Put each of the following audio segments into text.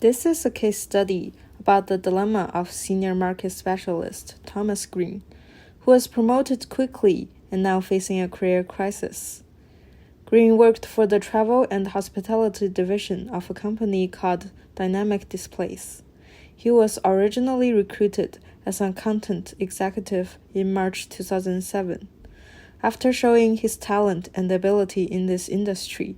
This is a case study about the dilemma of senior market specialist Thomas Green, who was promoted quickly and now facing a career crisis. Green worked for the travel and hospitality division of a company called Dynamic Displays. He was originally recruited as a content executive in March 2007. After showing his talent and ability in this industry,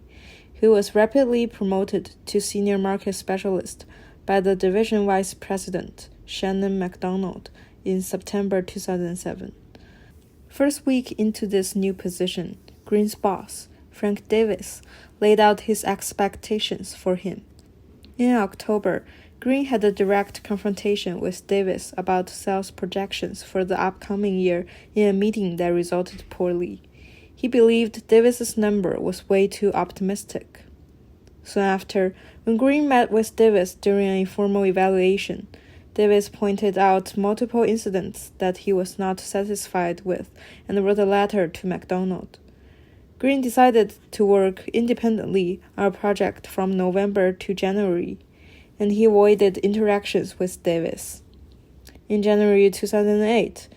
he was rapidly promoted to senior market specialist by the division vice president, Shannon McDonald, in September 2007. First week into this new position, Green's boss, Frank Davis, laid out his expectations for him. In October, Green had a direct confrontation with Davis about sales projections for the upcoming year in a meeting that resulted poorly. He believed Davis's number was way too optimistic. Soon after, when Green met with Davis during an informal evaluation, Davis pointed out multiple incidents that he was not satisfied with and wrote a letter to McDonald. Green decided to work independently on a project from November to January, and he avoided interactions with Davis. In January 2008,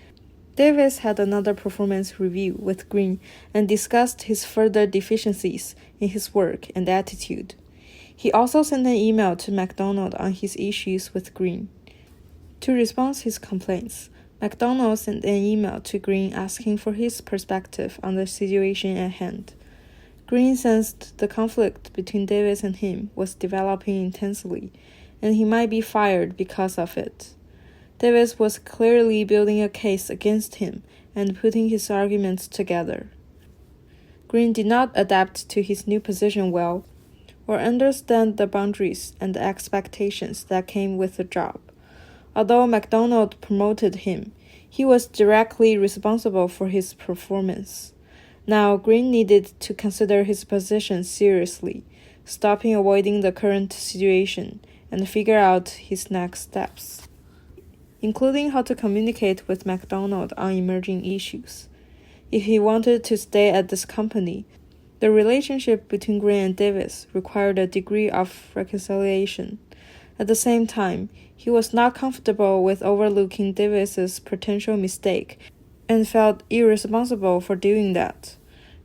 Davis had another performance review with Green and discussed his further deficiencies in his work and attitude. He also sent an email to McDonald on his issues with Green. To respond to his complaints, McDonald sent an email to Green asking for his perspective on the situation at hand. Green sensed the conflict between Davis and him was developing intensely, and he might be fired because of it. Davis was clearly building a case against him and putting his arguments together. Green did not adapt to his new position well, or understand the boundaries and the expectations that came with the job. Although McDonald promoted him, he was directly responsible for his performance. Now, Green needed to consider his position seriously, stopping avoiding the current situation, and figure out his next steps, including how to communicate with McDonald on emerging issues. If he wanted to stay at this company, the relationship between Green and Davis required a degree of reconciliation. At the same time, he was not comfortable with overlooking Davis's potential mistake and felt irresponsible for doing that.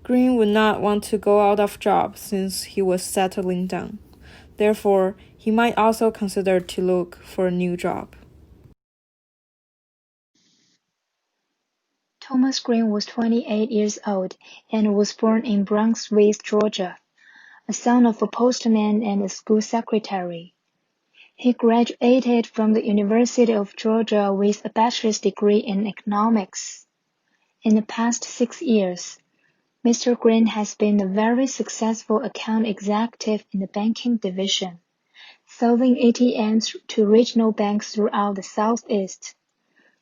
Green would not want to go out of job since he was settling down. Therefore, he might also consider to look for a new job. Thomas Green was 28 years old and was born in Brunswick, Georgia, a son of a postman and a school secretary. He graduated from the University of Georgia with a bachelor's degree in economics. In the past 6 years, Mr. Green has been a very successful account executive in the banking division, selling ATMs to regional banks throughout the Southeast.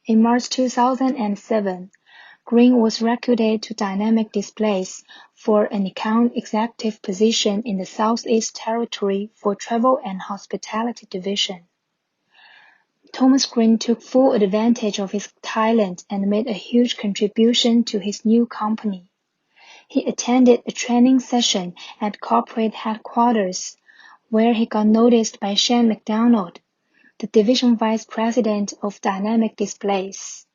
In March 2007, Green was recruited to Dynamic Displays for an account executive position in the Southeast Territory for Travel and Hospitality Division. Thomas Green took full advantage of his talent and made a huge contribution to his new company. He attended a training session at corporate headquarters, where he got noticed by Shane McDonald, the division vice president of Dynamic Displays.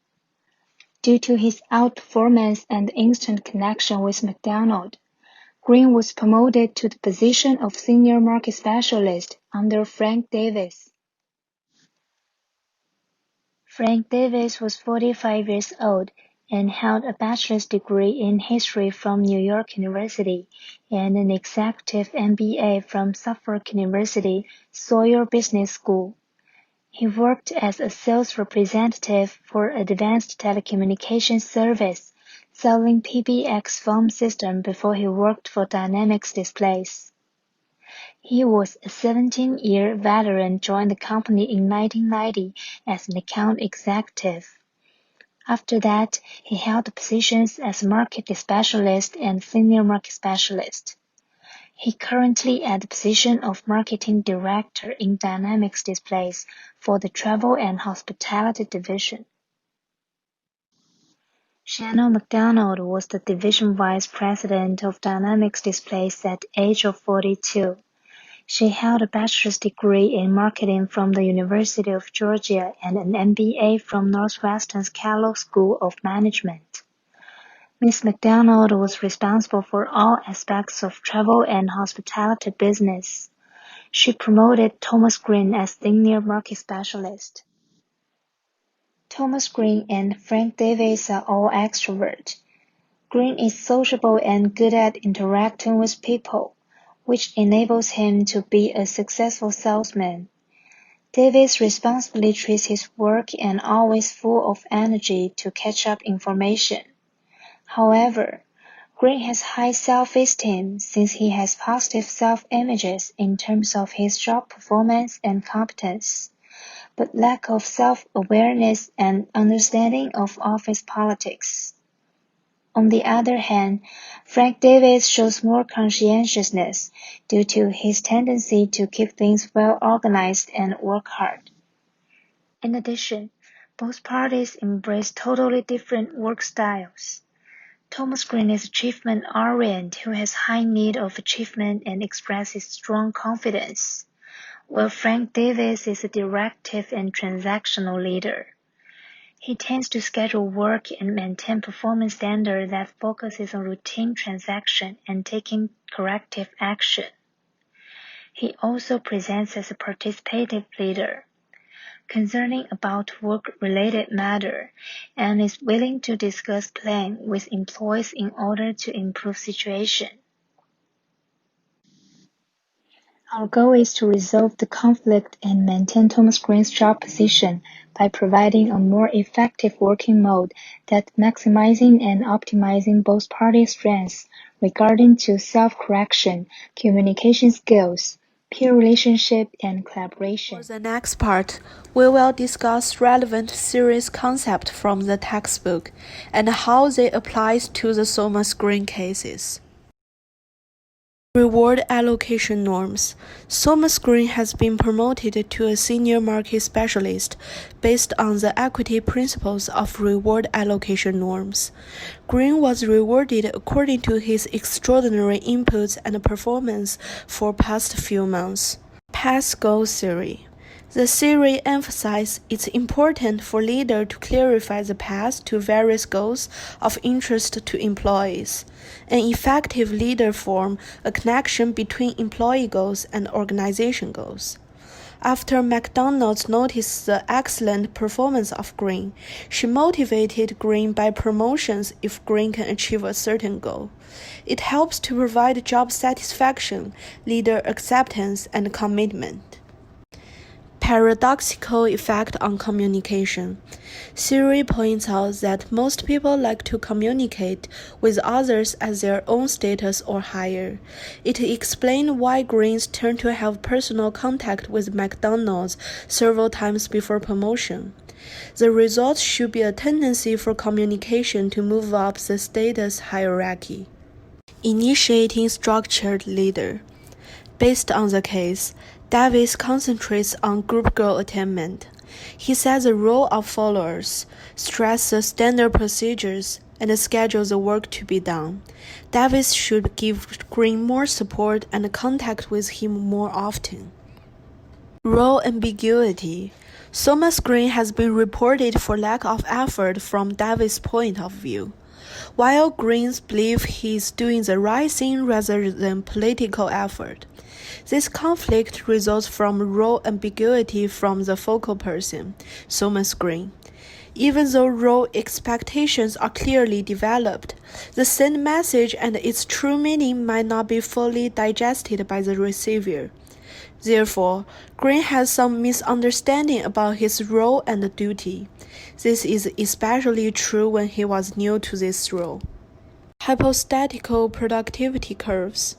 Due to his outperformance and instant connection with McDonald, Green was promoted to the position of senior market specialist under Frank Davis. Frank Davis was 45 years old and held a bachelor's degree in history from New York University and an executive MBA from Suffolk University Sawyer Business School. He worked as a sales representative for Advanced Telecommunications Service, selling PBX phone system before he worked for Dynamics Displays. He was a 17-year veteran, joined the company in 1990 as an account executive. After that, he held positions as market specialist and senior market specialist. He currently at the position of marketing director in Dynamics Displays for the Travel and Hospitality Division. Shannon McDonald was the division vice president of Dynamics Displays at the age of 42. She held a bachelor's degree in marketing from the University of Georgia and an MBA from Northwestern's Kellogg School of Management. Ms. McDonald was responsible for all aspects of travel and hospitality business. She promoted Thomas Green as senior market specialist. Thomas Green and Frank Davis are all extroverts. Green is sociable and good at interacting with people, which enables him to be a successful salesman. Davis responsibly treats his work and always full of energy to catch up information. However, Green has high self-esteem since he has positive self-images in terms of his job performance and competence, but lack of self-awareness and understanding of office politics. On the other hand, Frank Davis shows more conscientiousness due to his tendency to keep things well organized and work hard. In addition, both parties embrace totally different work styles. Thomas Green is achievement-oriented who has high need of achievement and expresses strong confidence, while Frank Davis is a directive and transactional leader. He tends to schedule work and maintain performance standards that focuses on routine transaction and taking corrective action. He also presents as a participative leader, concerning about work-related matter, and is willing to discuss plan with employees in order to improve situation. Our goal is to resolve the conflict and maintain Thomas Green's job position by providing a more effective working mode that maximizing and optimizing both parties' strengths regarding to self-correction, communication skills, peer relationship, and collaboration. For the next part, we will discuss relevant series concepts from the textbook and how they apply to the Thomas Green cases. Reward allocation norms. Thomas Green has been promoted to a senior market specialist based on the equity principles of reward allocation norms. Green was rewarded according to his extraordinary inputs and performance for past few months. Path Goal Theory. The theory emphasizes it's important for leaders to clarify the path to various goals of interest to employees. An effective leader forms a connection between employee goals and organization goals. After McDonald's noticed the excellent performance of Green, she motivated Green by promotions if Green can achieve a certain goal. It helps to provide job satisfaction, leader acceptance, and commitment. Paradoxical effect on communication. Theory points out that most people like to communicate with others at their own status or higher. It explains why Greens turn to have personal contact with McDonald's several times before promotion. The result should be a tendency for communication to move up the status hierarchy. Initiating structured leader. Based on the case, Davis concentrates on group goal attainment. He sets the role of followers, stresses standard procedures, and schedules the work to be done. Davis should give Green more support and contact with him more often. Role ambiguity. Thomas Green has been reported for lack of effort from Davis' point of view. While Greens believe he is doing the right thing rather than political effort. This conflict results from role ambiguity from the focal person, Thomas Green. Even though role expectations are clearly developed, the sent message and its true meaning might not be fully digested by the receiver. Therefore, Green has some misunderstanding about his role and duty. This is especially true when he was new to this role. Hypothetical productivity curves.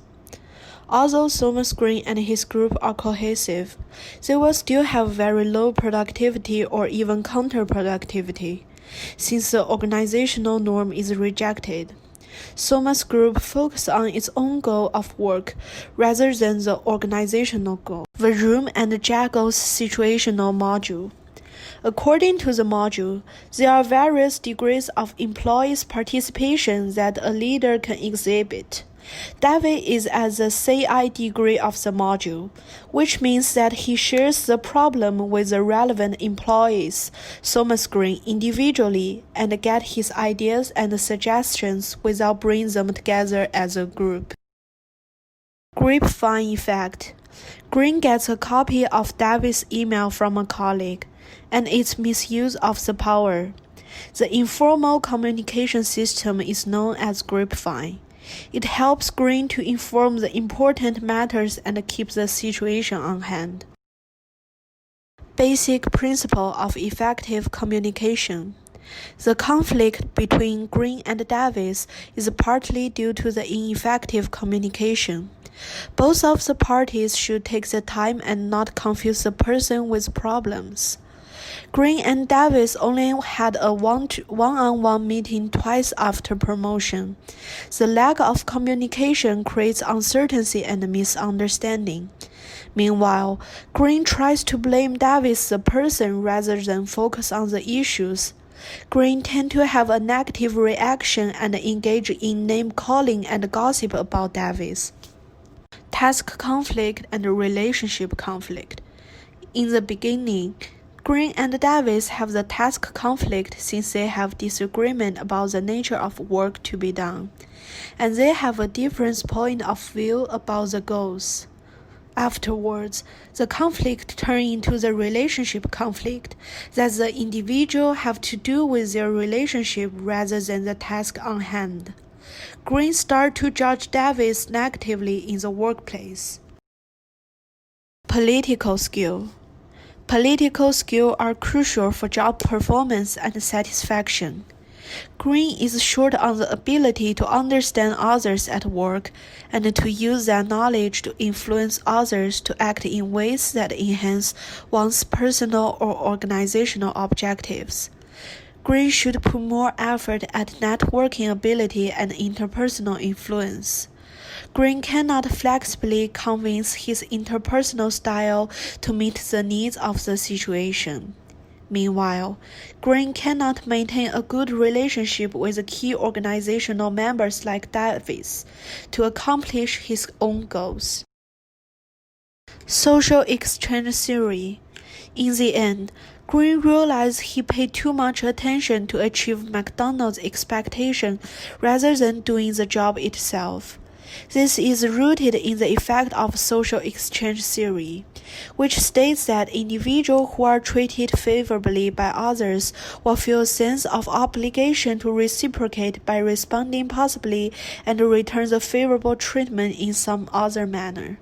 Although Thomas Green and his group are cohesive, they will still have very low productivity or even counterproductivity, since the organizational norm is rejected. Thomas' group focuses on its own goal of work rather than the organizational goal. The Room and Jaggles situational module. According to the module, there are various degrees of employees' participation that a leader can exhibit. David is at the CI degree of the module, which means that he shares the problem with the relevant employees, Thomas Green, individually, and gets his ideas and suggestions without bringing them together as a group. Grapevine effect. Green gets a copy of David's email from a colleague, and its misuse of the power. The informal communication system is known as grapevine. It helps Green to inform the important matters and keep the situation on hand. Basic principle of effective communication. The conflict between Green and Davis is partly due to the ineffective communication. Both of the parties should take the time and not confuse the person with problems. Green and Davis only had a one-on-one meeting twice after promotion. The lack of communication creates uncertainty and misunderstanding. Meanwhile, Green tries to blame Davis the person rather than focus on the issues. Green tend to have a negative reaction and engage in name-calling and gossip about Davis. Task conflict and relationship conflict. In the beginning, Green and Davis have the task conflict since they have disagreement about the nature of work to be done, and they have a different point of view about the goals. Afterwards, the conflict turns into the relationship conflict that the individual have to do with their relationship rather than the task on hand. Green start to judge Davis negatively in the workplace. Political skill. Political skills are crucial for job performance and satisfaction. Green is short on the ability to understand others at work and to use that knowledge to influence others to act in ways that enhance one's personal or organizational objectives. Green should put more effort at networking ability and interpersonal influence. Green cannot flexibly convince his interpersonal style to meet the needs of the situation. Meanwhile, Green cannot maintain a good relationship with key organizational members like Davis to accomplish his own goals. Social exchange theory. In the end, Green realized he paid too much attention to achieve McDonald's expectation rather than doing the job itself. This is rooted in the effect of social exchange theory, which states that individuals who are treated favorably by others will feel a sense of obligation to reciprocate by responding positively and return the favorable treatment in some other manner.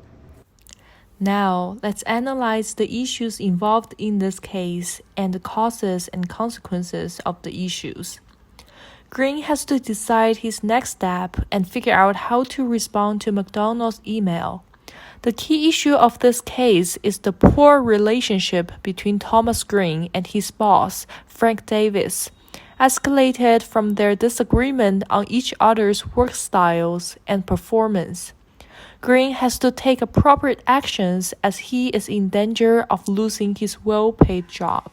Now, let's analyze the issues involved in this case and the causes and consequences of the issues. Green has to decide his next step and figure out how to respond to McDonald's email. The key issue of this case is the poor relationship between Thomas Green and his boss, Frank Davis, escalated from their disagreement on each other's work styles and performance. Green has to take appropriate actions as he is in danger of losing his well-paid job.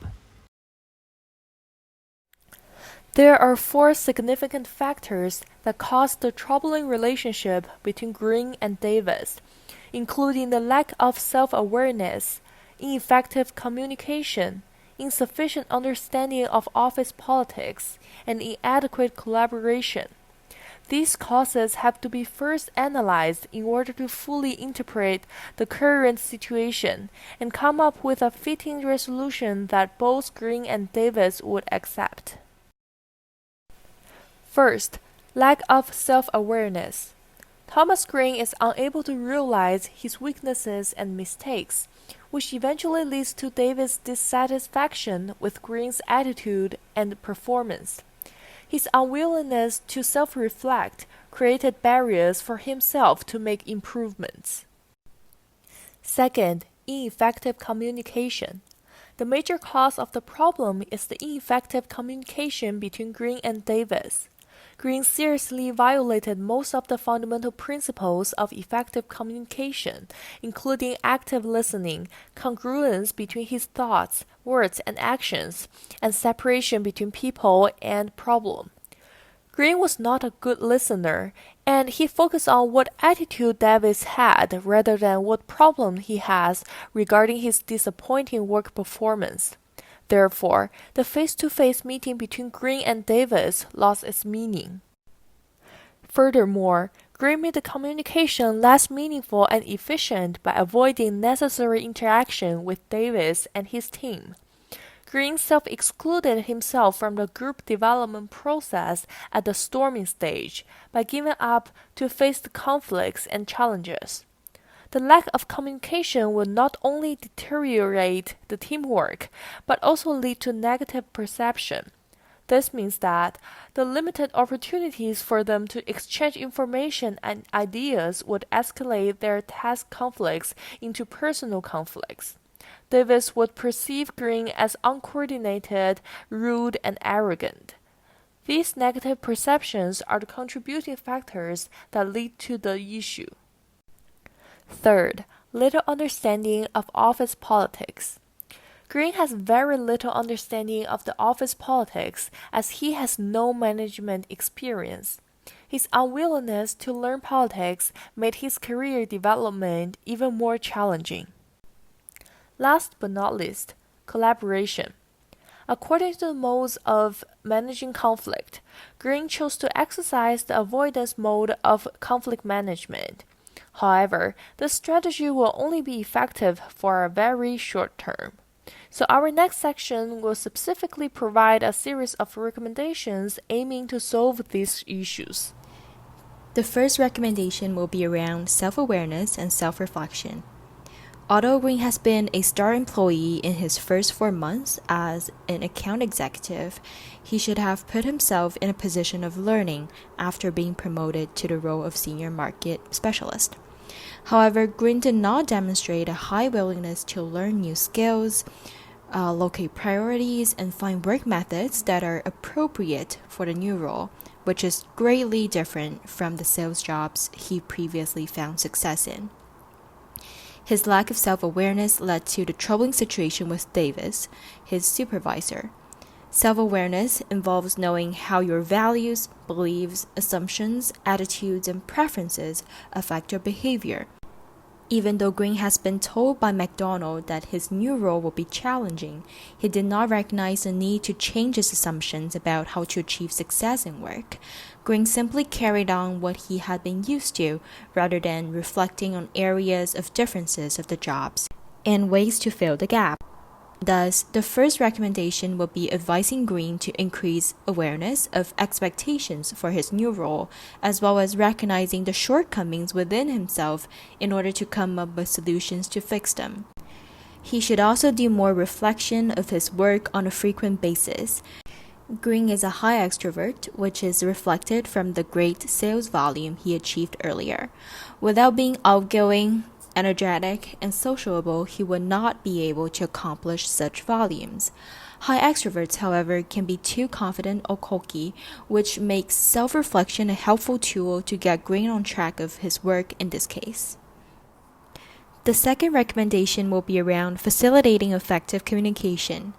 There are 4 significant factors that caused the troubling relationship between Green and Davis, including the lack of self-awareness, ineffective communication, insufficient understanding of office politics, and inadequate collaboration. These causes have to be first analyzed in order to fully interpret the current situation and come up with a fitting resolution that both Green and Davis would accept. First, lack of self-awareness. Thomas Green is unable to realize his weaknesses and mistakes, which eventually leads to Davis' dissatisfaction with Green's attitude and performance. His unwillingness to self-reflect created barriers for himself to make improvements. Second, ineffective communication. The major cause of the problem is the ineffective communication between Green and Davis. Green seriously violated most of the fundamental principles of effective communication, including active listening, congruence between his thoughts, words, and actions, and separation between people and problem. Green was not a good listener, and he focused on what attitude Davis had rather than what problem he has regarding his disappointing work performance. Therefore, the face-to-face meeting between Green and Davis lost its meaning. Furthermore, Green made the communication less meaningful and efficient by avoiding necessary interaction with Davis and his team. Green self-excluded himself from the group development process at the storming stage by giving up to face the conflicts and challenges. The lack of communication will not only deteriorate the teamwork, but also lead to negative perception. This means that the limited opportunities for them to exchange information and ideas would escalate their task conflicts into personal conflicts. Davis would perceive Green as uncoordinated, rude, and arrogant. These negative perceptions are the contributing factors that lead to the issue. Third, little understanding of office politics. Green has very little understanding of the office politics as he has no management experience. His unwillingness to learn politics made his career development even more challenging. Last but not least, collaboration. According to the modes of managing conflict, Green chose to exercise the avoidance mode of conflict management. However, this strategy will only be effective for a very short term. So our next section will specifically provide a series of recommendations aiming to solve these issues. The first recommendation will be around self-awareness and self-reflection. Although Green has been a star employee in his first 4 months as an account executive, he should have put himself in a position of learning after being promoted to the role of senior market specialist. However, Green did not demonstrate a high willingness to learn new skills, locate priorities, and find work methods that are appropriate for the new role, which is greatly different from the sales jobs he previously found success in. His lack of self-awareness led to the troubling situation with Davis, his supervisor. Self-awareness involves knowing how your values, beliefs, assumptions, attitudes, and preferences affect your behavior. Even though Green has been told by McDonald that his new role will be challenging, he did not recognize the need to change his assumptions about how to achieve success in work. Green simply carried on what he had been used to, rather than reflecting on areas of differences of the jobs and ways to fill the gap. Thus, the first recommendation will be advising Green to increase awareness of expectations for his new role, as well as recognizing the shortcomings within himself in order to come up with solutions to fix them. He should also do more reflection of his work on a frequent basis. Green is a high extrovert, which is reflected from the great sales volume he achieved earlier. Without being outgoing, energetic, and sociable, he would not be able to accomplish such volumes. High extroverts, however, can be too confident or cocky, which makes self-reflection a helpful tool to get Green on track of his work in this case. The second recommendation will be around facilitating effective communication.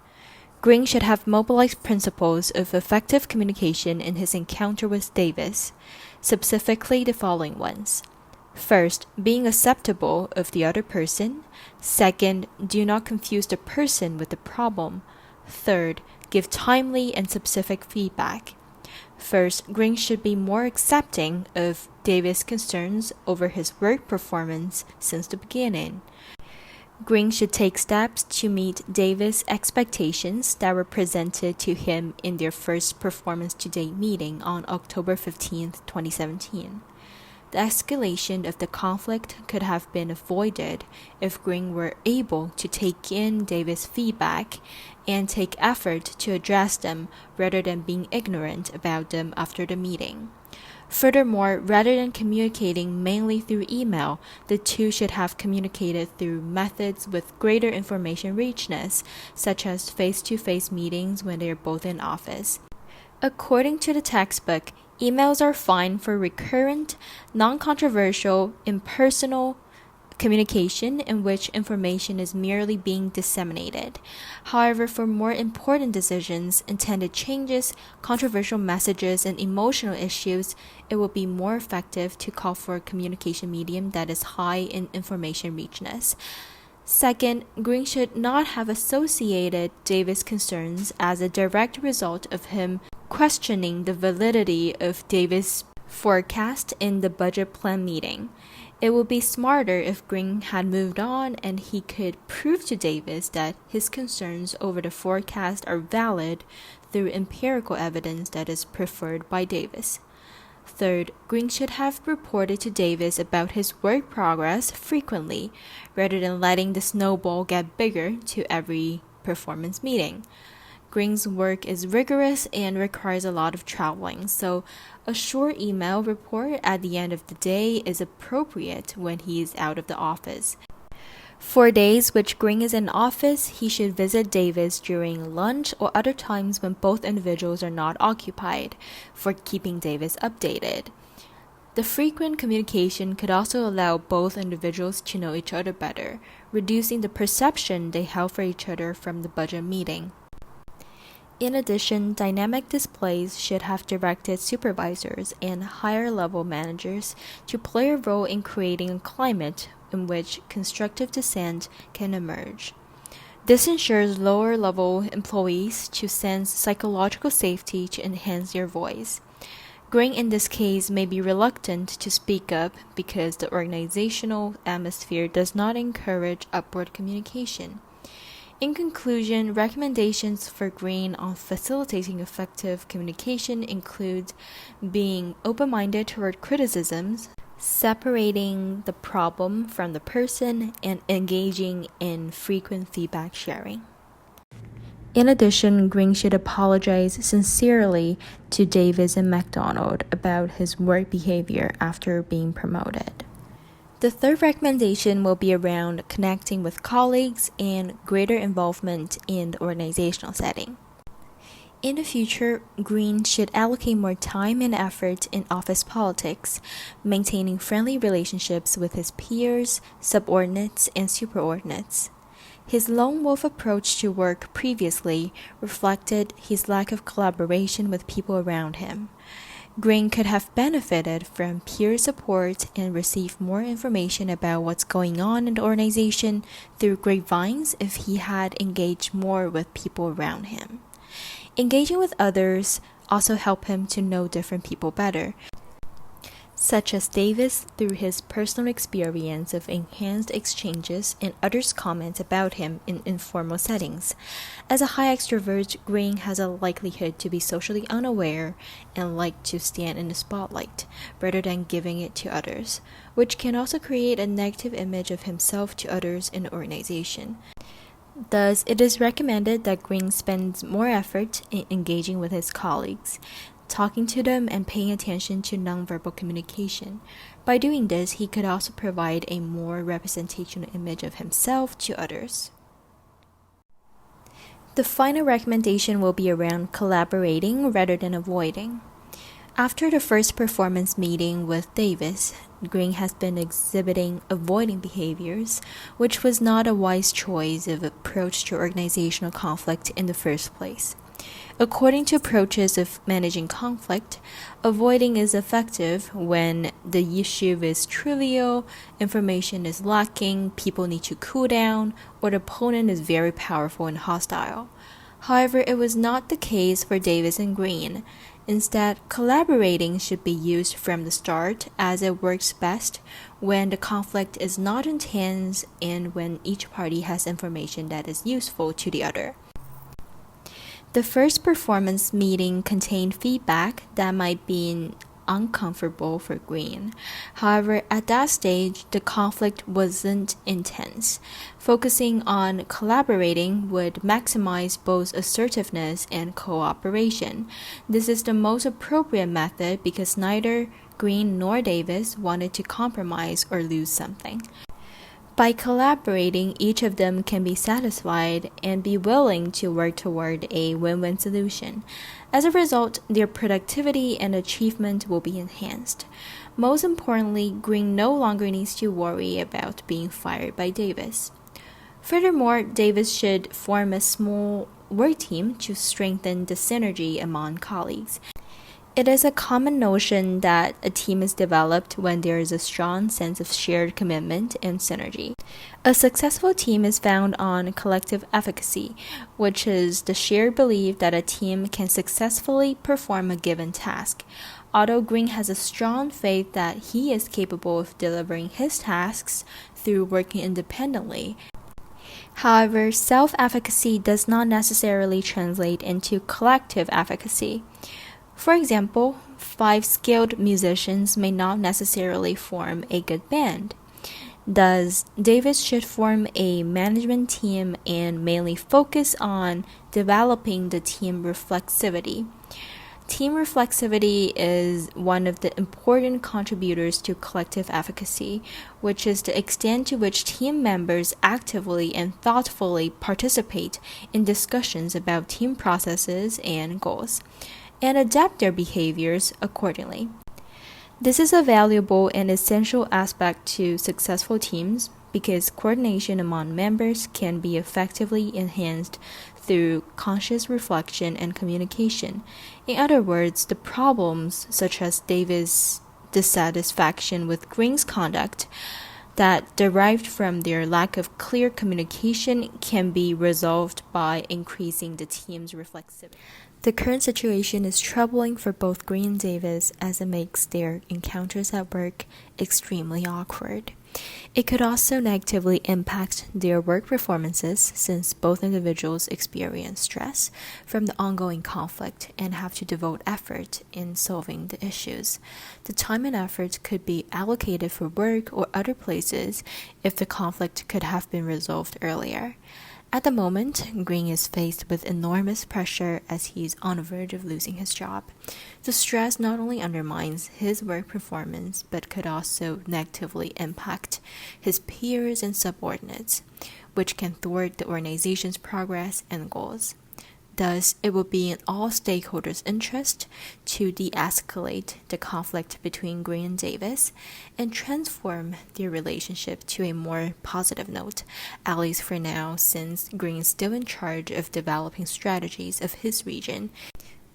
Green should have mobilized principles of effective communication in his encounter with Davis, specifically the following ones. First, being acceptable of the other person. Second, do not confuse the person with the problem. Third, give timely and specific feedback. First, Green should be more accepting of Davis' concerns over his work performance since the beginning. Green should take steps to meet Davis' expectations that were presented to him in their first performance-to-date meeting on October 15, 2017. The escalation of the conflict could have been avoided if Green were able to take in Davis' feedback and take effort to address them rather than being ignorant about them after the meeting. Furthermore, rather than communicating mainly through email, the two should have communicated through methods with greater information richness, such as face-to-face meetings when they are both in office. According to the textbook, emails are fine for recurrent, non-controversial, impersonal communication in which information is merely being disseminated. However, for more important decisions, intended changes, controversial messages, and emotional issues, it will be more effective to call for a communication medium that is high in information richness. Second, Green should not have associated Davis' concerns as a direct result of him questioning the validity of Davis' forecast in the budget plan meeting. It would be smarter if Green had moved on and he could prove to Davis that his concerns over the forecast are valid through empirical evidence that is preferred by Davis. Third, Green should have reported to Davis about his work progress frequently, rather than letting the snowball get bigger to every performance meeting. Green's work is rigorous and requires a lot of traveling, so a short email report at the end of the day is appropriate when he is out of the office. For days which Green is in office, he should visit Davis during lunch or other times when both individuals are not occupied, for keeping Davis updated. The frequent communication could also allow both individuals to know each other better, reducing the perception they held for each other from the budget meeting. In addition, dynamic displays should have directed supervisors and higher-level managers to play a role in creating a climate in which constructive dissent can emerge. This ensures lower-level employees to sense psychological safety to enhance their voice. Green in this case may be reluctant to speak up because the organizational atmosphere does not encourage upward communication. In conclusion, recommendations for Green on facilitating effective communication include being open-minded toward criticisms, separating the problem from the person, and engaging in frequent feedback sharing. In addition, Green should apologize sincerely to Davis and McDonald about his work behavior after being promoted. The third recommendation will be around connecting with colleagues and greater involvement in the organizational setting. In the future, Green should allocate more time and effort in office politics, maintaining friendly relationships with his peers, subordinates, and superordinates. His lone wolf approach to work previously reflected his lack of collaboration with people around him. Green could have benefited from peer support and received more information about what's going on in the organization through grapevines if he had engaged more with people around him. Engaging with others also helped him to know different people better, such as Davis through his personal experience of enhanced exchanges and others' comments about him in informal settings. As a high extrovert, Green has a likelihood to be socially unaware and like to stand in the spotlight rather than giving it to others, which can also create a negative image of himself to others in the organization. Thus, it is recommended that Green spends more effort in engaging with his colleagues, talking to them and paying attention to nonverbal communication. By doing this, he could also provide a more representational image of himself to others. The final recommendation will be around collaborating rather than avoiding. After the first performance meeting with Davis, Green has been exhibiting avoiding behaviors, which was not a wise choice of approach to organizational conflict in the first place. According to approaches of managing conflict, avoiding is effective when the issue is trivial, information is lacking, people need to cool down, or the opponent is very powerful and hostile. However, it was not the case for Davis and Green. Instead, collaborating should be used from the start as it works best when the conflict is not intense and when each party has information that is useful to the other. The first performance meeting contained feedback that might be uncomfortable for Green. However, at that stage, the conflict wasn't intense. Focusing on collaborating would maximize both assertiveness and cooperation. This is the most appropriate method because neither Green nor Davis wanted to compromise or lose something. By collaborating, each of them can be satisfied and be willing to work toward a win-win solution. As a result, their productivity and achievement will be enhanced. Most importantly, Green no longer needs to worry about being fired by Davis. Furthermore, Davis should form a small work team to strengthen the synergy among colleagues. It is a common notion that a team is developed when there is a strong sense of shared commitment and synergy. A successful team is found on collective efficacy, which is the shared belief that a team can successfully perform a given task. Although Green has a strong faith that he is capable of delivering his tasks through working independently. However, self-efficacy does not necessarily translate into collective efficacy. For example, 5 skilled musicians may not necessarily form a good band. Thus, Davis should form a management team and mainly focus on developing the team reflexivity. Team reflexivity is one of the important contributors to collective efficacy, which is the extent to which team members actively and thoughtfully participate in discussions about team processes and goals, and adapt their behaviors accordingly. This is a valuable and essential aspect to successful teams because coordination among members can be effectively enhanced through conscious reflection and communication. In other words, the problems such as Davis' dissatisfaction with Green's conduct that derived from their lack of clear communication can be resolved by increasing the team's reflexivity. The current situation is troubling for both Green and Davis as it makes their encounters at work extremely awkward. It could also negatively impact their work performances since both individuals experience stress from the ongoing conflict and have to devote effort in solving the issues. The time and effort could be allocated for work or other places if the conflict could have been resolved earlier. At the moment, Green is faced with enormous pressure as he is on the verge of losing his job. The stress not only undermines his work performance, but could also negatively impact his peers and subordinates, which can thwart the organization's progress and goals. Thus, it will be in all stakeholders' interest to de-escalate the conflict between Green and Davis and transform their relationship to a more positive note, at least for now, since Green is still in charge of developing strategies of his region,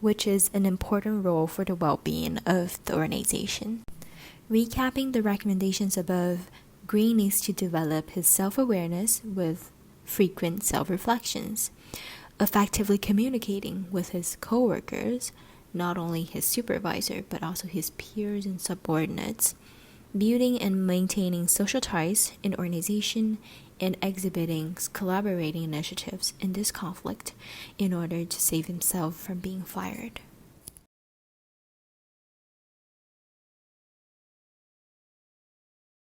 which is an important role for the well-being of the organization. Recapping the recommendations above, Green needs to develop his self-awareness with frequent self-reflections, effectively communicating with his coworkers, not only his supervisor, but also his peers and subordinates, building and maintaining social ties in organization, and exhibiting collaborating initiatives in this conflict in order to save himself from being fired.